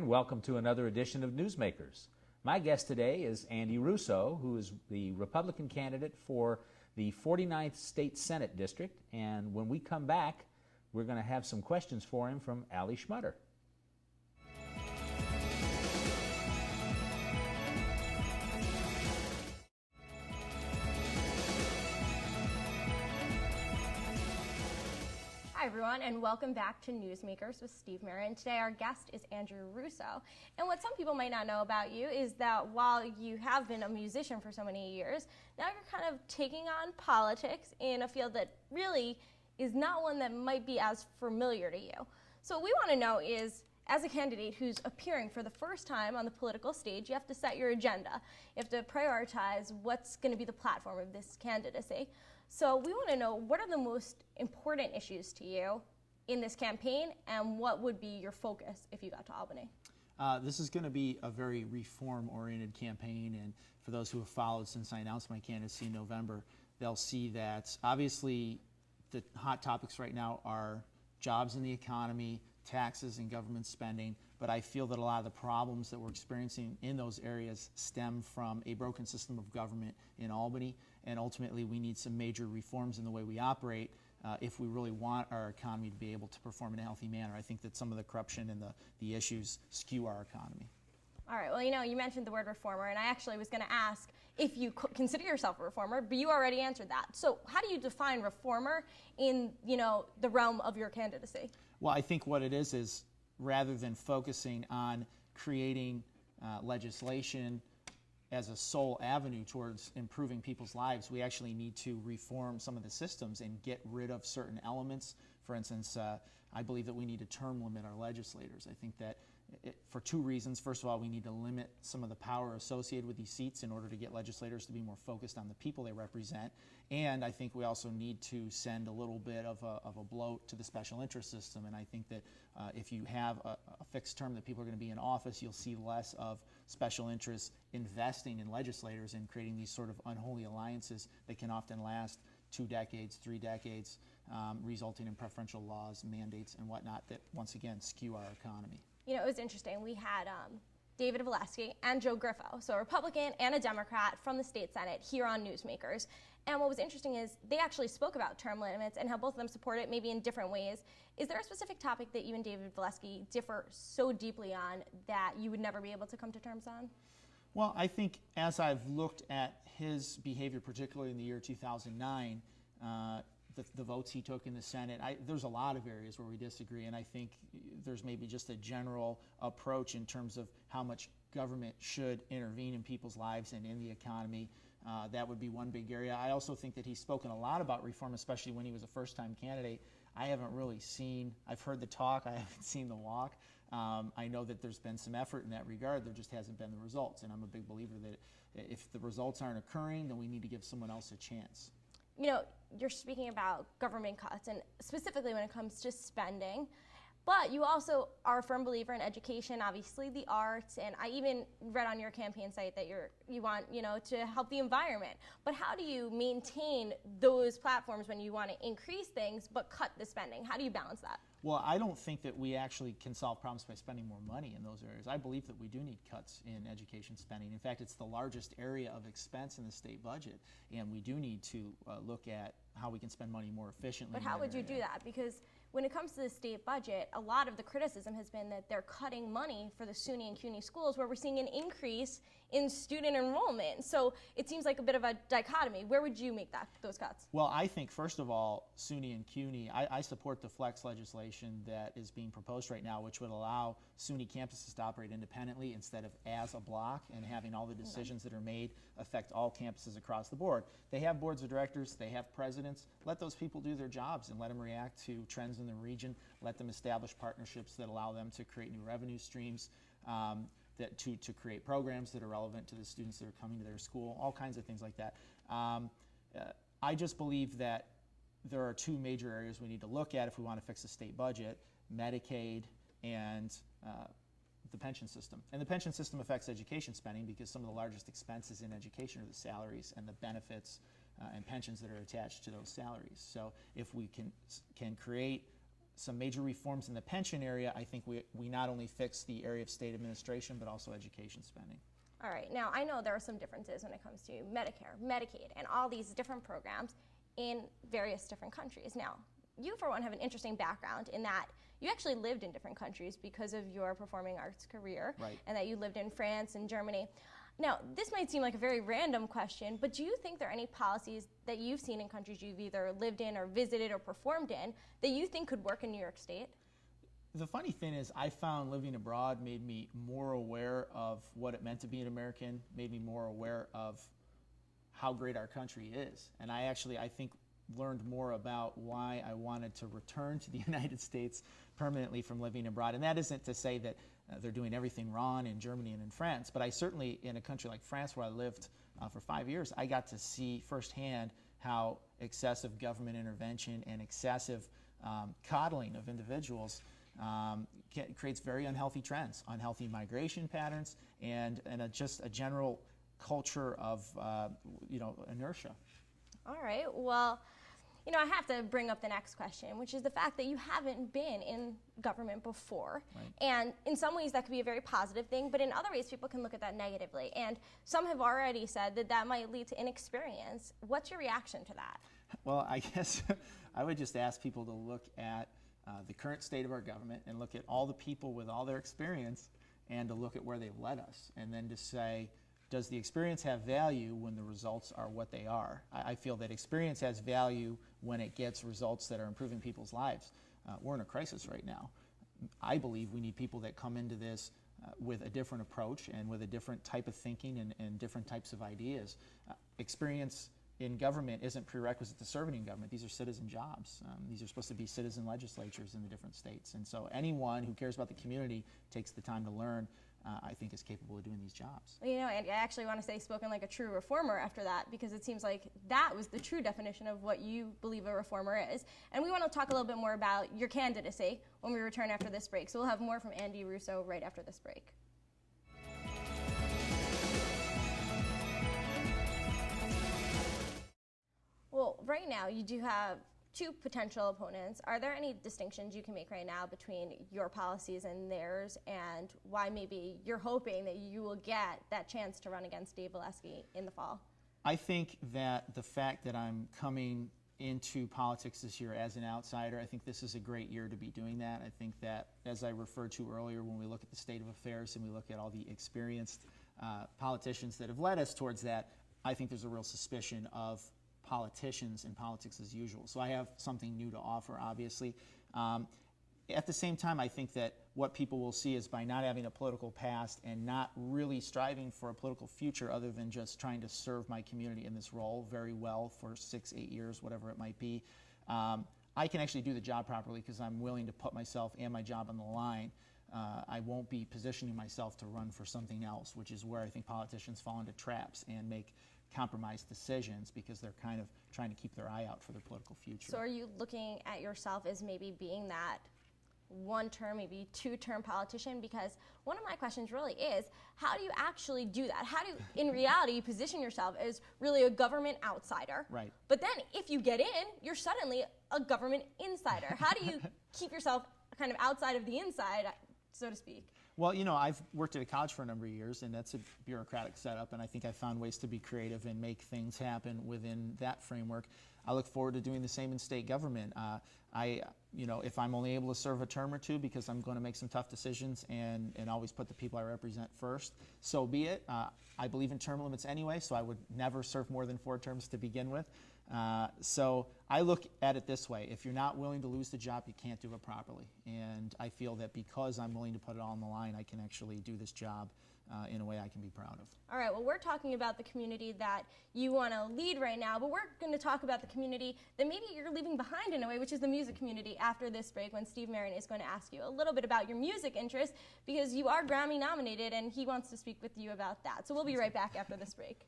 and welcome to another edition of Newsmakers. My guest today is Andy Russo, who is the Republican candidate for the 49th State Senate District, and when we come back, we're going to have some questions for him from Allie Schmutter. Hi everyone, and welcome back to Newsmakers with Steve Merren. Today our guest is Andrew Russo. And what some people might not know about you is that while you have been a musician for so many years, now you're kind of taking on politics in a field that really is not one that might be as familiar to you. So what we want to know is, as a candidate who's appearing for the first time on the political stage, you have to set your agenda. You have to prioritize what's going to be the platform of this candidacy. So we want to know, what are the most important issues to you in this campaign, and what would be your focus if you got to Albany? This is going to be a very reform-oriented campaign, and for those who have followed since I announced my candidacy in November, they'll see that obviously the hot topics right now are jobs in the economy, taxes and government spending, but I feel that a lot of the problems that we're experiencing in those areas stem from a broken system of government in Albany, and ultimately we need some major reforms in the way we operate if we really want our economy to be able to perform in a healthy manner. I think that some of the corruption and the issues skew our economy. All right, well, you mentioned the word reformer, and I actually was going to ask if you consider yourself a reformer, but you already answered that. So how do you define reformer in, the realm of your candidacy? Well, I think what it is rather than focusing on creating legislation as a sole avenue towards improving people's lives, we actually need to reform some of the systems and get rid of certain elements. For instance, I believe that we need to term limit our legislators. I think that for two reasons. First of all, we need to limit some of the power associated with these seats in order to get legislators to be more focused on the people they represent. And I think we also need to send a little bit of a bloat to the special interest system. And I think that if you have a fixed term that people are going to be in office, you'll see less of special interests investing in legislators and creating these sort of unholy alliances that can often last 2 decades, 3 decades, resulting in preferential laws, mandates, and whatnot that once again skew our economy. It was interesting. We had David Valesky and Joe Griffo, so a Republican and a Democrat from the state Senate, here on Newsmakers. And what was interesting is they actually spoke about term limits and how both of them support it, maybe in different ways. Is there a specific topic that you and David Valesky differ so deeply on that you would never be able to come to terms on? Well, I think as I've looked at his behavior, particularly in the year 2009, the votes he took in the Senate, there's a lot of areas where we disagree, and I think there's maybe just a general approach in terms of how much government should intervene in people's lives and in the economy. That would be one big area. I also think that he's spoken a lot about reform, especially when he was a first-time candidate. I haven't really seen, I've heard the talk, I haven't seen the walk. I know that there's been some effort in that regard, there just hasn't been the results, and I'm a big believer that if the results aren't occurring, then we need to give someone else a chance. You're speaking about government cuts, and specifically when it comes to spending, but you also are a firm believer in education, obviously the arts, and I even read on your campaign site that you want, to help the environment. But how do you maintain those platforms when you want to increase things but cut the spending? How do you balance that? Well, I don't think that we actually can solve problems by spending more money in those areas. I believe that we do need cuts in education spending. In fact, it's the largest area of expense in the state budget, and we do need to look at how we can spend money more efficiently. But how would you do that? Because when it comes to the state budget, a lot of the criticism has been that they're cutting money for the SUNY and CUNY schools, where we're seeing an increase in student enrollment. So it seems like a bit of a dichotomy. Where would you make those cuts? Well, I think, first of all, SUNY and CUNY, I support the flex legislation that is being proposed right now, which would allow SUNY campuses to operate independently instead of as a block, and having all the decisions that are made affect all campuses across the board. They have boards of directors, they have presidents. Let those people do their jobs and let them react to trends in the region. Let them establish partnerships that allow them to create new revenue streams, to create programs that are relevant to the students that are coming to their school, all kinds of things like that. I just believe that there are two major areas we need to look at if we want to fix the state budget: Medicaid and the pension system. And the pension system affects education spending because some of the largest expenses in education are the salaries and the benefits and pensions that are attached to those salaries. So if we can create some major reforms in the pension area, I think we not only fix the area of state administration, but also education spending. All right, now I know there are some differences when it comes to Medicare, Medicaid, and all these different programs in various different countries. Now, you for one have an interesting background in that you actually lived in different countries because of your performing arts career, right, and that you lived in France and Germany. Now, this might seem like a very random question, but do you think there are any policies that you've seen in countries you've either lived in or visited or performed in that you think could work in New York State? The funny thing is, I found living abroad made me more aware of what it meant to be an American, made me more aware of how great our country is. And I think, learned more about why I wanted to return to the United States permanently from living abroad. And that isn't to say that they're doing everything wrong in Germany and in France, but I certainly, in a country like France where I lived for 5 years, I got to see firsthand how excessive government intervention and excessive coddling of individuals creates very unhealthy trends, unhealthy migration patterns, and just a general culture of inertia. All right, well, I have to bring up the next question, which is the fact that you haven't been in government before. Right. And in some ways that could be a very positive thing, but in other ways people can look at that negatively. And some have already said that that might lead to inexperience. What's your reaction to that? Well, I guess I would just ask people to look at the current state of our government and look at all the people with all their experience and to look at where they've led us, and then to say, does the experience have value when the results are what they are? I feel that experience has value when it gets results that are improving people's lives. We're in a crisis right now. I believe we need people that come into this with a different approach and with a different type of thinking and different types of ideas. Experience in government isn't prerequisite to serving in government. These are citizen jobs. These are supposed to be citizen legislatures in the different states. And so anyone who cares about the community, takes the time to learn, I think is capable of doing these jobs. Well, and I actually want to say spoken like a true reformer after that, because it seems like that was the true definition of what you believe a reformer is. And we want to talk a little bit more about your candidacy when we return after this break. So we'll have more from Andy Russo right after this break. Well, right now you do have two potential opponents. Are there any distinctions you can make right now between your policies and theirs, and why maybe you're hoping that you will get that chance to run against Dave Valesky in the fall? I think that the fact that I'm coming into politics this year as an outsider, I think this is a great year to be doing that. I think that, as I referred to earlier, when we look at the state of affairs and we look at all the experienced politicians that have led us towards that, I think there's a real suspicion of politicians and politics as usual. So I have something new to offer, obviously. At the same time, I think that what people will see is, by not having a political past and not really striving for a political future other than just trying to serve my community in this role very well for 6, 8 years, whatever it might be, I can actually do the job properly because I'm willing to put myself and my job on the line. I won't be positioning myself to run for something else, which is where I think politicians fall into traps and make compromised decisions because they're kind of trying to keep their eye out for their political future. So are you looking at yourself as maybe being that one-term, maybe two-term politician? Because one of my questions really is, how do you actually do that? How do you, in reality, position yourself as really a government outsider? Right. But then if you get in, you're suddenly a government insider. How do you keep yourself kind of outside of the inside, so to speak? Well, I've worked at a college for a number of years, and that's a bureaucratic setup, and I think I found ways to be creative and make things happen within that framework. I look forward to doing the same in state government. If I'm only able to serve a term or two because I'm going to make some tough decisions and always put the people I represent first, so be it. I believe in term limits anyway, so I would never serve more than 4 terms to begin with. So I look at it this way: if you're not willing to lose the job, you can't do it properly. And I feel that because I'm willing to put it all on the line, I can actually do this job in a way I can be proud of. All right, well, we're talking about the community that you want to lead right now, but we're going to talk about the community that maybe you're leaving behind in a way, which is the music community, after this break, when Steve Merren is going to ask you a little bit about your music interests, because you are Grammy nominated and he wants to speak with you about that. So we'll be right back after this break.